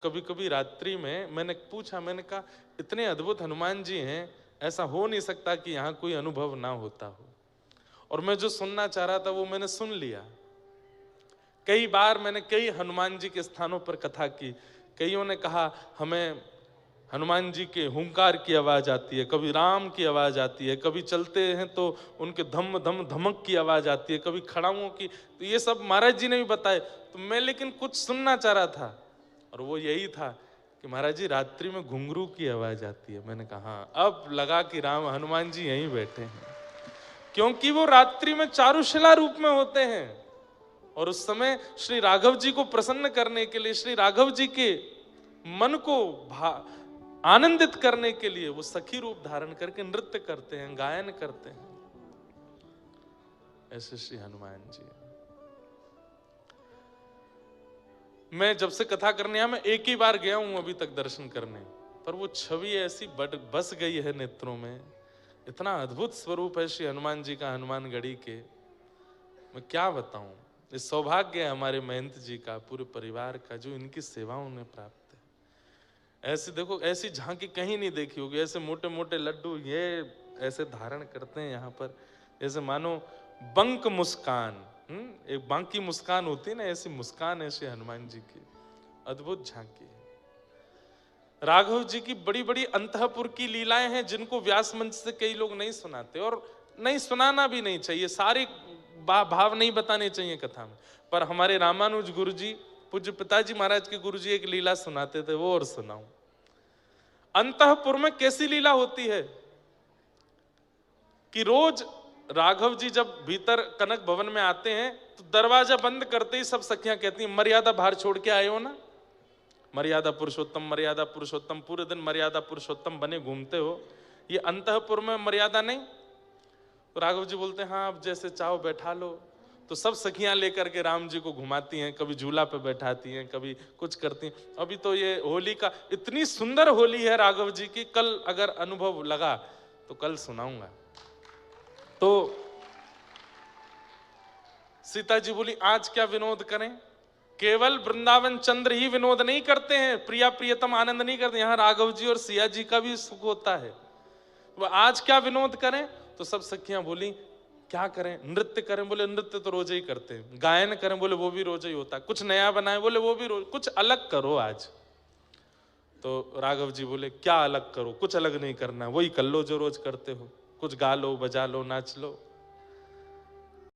कभी कभी रात्रि में मैंने पूछा, मैंने कहा इतने अद्भुत हनुमान जी हैं, ऐसा हो नहीं सकता कि यहाँ कोई अनुभव ना होता हो। और मैं जो सुनना चाह रहा था वो मैंने सुन लिया। कई बार मैंने कई हनुमान जी के स्थानों पर कथा की। कईयों ने कहा हमें हनुमान जी के हुंकार की आवाज आती है, कभी राम की आवाज आती है, कभी चलते हैं तो उनके धम धम धमक की आवाज आती है, कभी खड़ाओं की। तो ये सब महाराज जी ने भी बताए। तो मैं लेकिन कुछ सुनना चाह रहा था और वो यही था कि महाराज जी रात्रि में घुंघरू की आवाज आती है। मैंने कहा हाँ, अब लगा कि राम हनुमान जी यहीं बैठे हैं, क्योंकि वो रात्रि में चारुशिला रूप में होते हैं। और उस समय श्री राघव जी को प्रसन्न करने के लिए, श्री राघव जी के मन को आनंदित करने के लिए वो सखी रूप धारण करके नृत्य करते हैं, गायन करते हैं। ऐसे श्री हनुमान जी। मैं जब से कथा करने आया, मैं एक ही बार गया हूं अभी तक दर्शन करने, पर वो छवि ऐसी बस गई है नेत्रों में। इतना अद्भुत स्वरूप है श्री हनुमान जी का, हनुमानगढ़ी के। मैं क्या बताऊं। ये सौभाग्य है हमारे महंत जी का, पूरे परिवार का, जो इनकी सेवाओं ने प्राप्त है। ऐसे देखो, ऐसी झांकी कहीं नहीं देखी होगी। ऐसे मोटे मोटे लड्डू ये ऐसे धारण करते हैं यहाँ पर, जैसे मानो बंक मुस्कान। एक बांकी मुस्कान होती है ना, ऐसी मुस्कान ऐसे हनुमान जी की। अद्भुत झांकी। राघव जी की बड़ी बड़ी अंतःपुर की लीलाएं हैं, जिनको व्यास मंच से कई लोग नहीं सुनाते, और नहीं सुनाना भी नहीं चाहिए। सारे भाव नहीं बताने चाहिए कथा में। पर हमारे रामानुज गुरु जी, पूज्य पिताजी महाराज के गुरु जी एक लीला सुनाते थे, वो और सुनाऊं। अंतःपुर में कैसी लीला होती है कि रोज राघव जी जब भीतर कनक भवन में आते हैं तो दरवाजा बंद करते ही सब सखियां कहती हैं, मर्यादा बाहर छोड़ के आए हो ना, मर्यादा पुरुषोत्तम, मर्यादा पुरुषोत्तम। पूरे दिन मर्यादा पुरुषोत्तम बने घूमते हो, ये अंतःपुर में मर्यादा नहीं। तो राघव जी बोलते हैं हाँ, अब जैसे चाहो बैठा लो। तो सब सखियां लेकर के राम जी को घुमाती हैं, कभी झूला पे बैठाती हैं, कभी कुछ करती हैं। अभी तो ये होली का, इतनी सुंदर होली है राघव जी की, कल अगर अनुभव लगा तो कल सुनाऊंगा। तो सीता जी बोली आज क्या विनोद करें। केवल वृंदावन चंद्र ही विनोद नहीं करते हैं, प्रिया प्रियतम आनंद नहीं करते, यहाँ राघव जी और सिया जी का भी सुख होता है। वो आज क्या विनोद करें। तो सब सखियां बोली क्या करें, नृत्य करें। बोले नृत्य तो रोज ही करते हैं। गायन करें, बोले वो भी रोज ही होता है। कुछ नया बनाए, बोले वो भी रोज। कुछ अलग करो आज। तो राघव जी बोले क्या अलग करो, कुछ अलग नहीं करना, वही कर लो जो रोज करते हो। कुछ गा लो, बजा लो, नाच लो।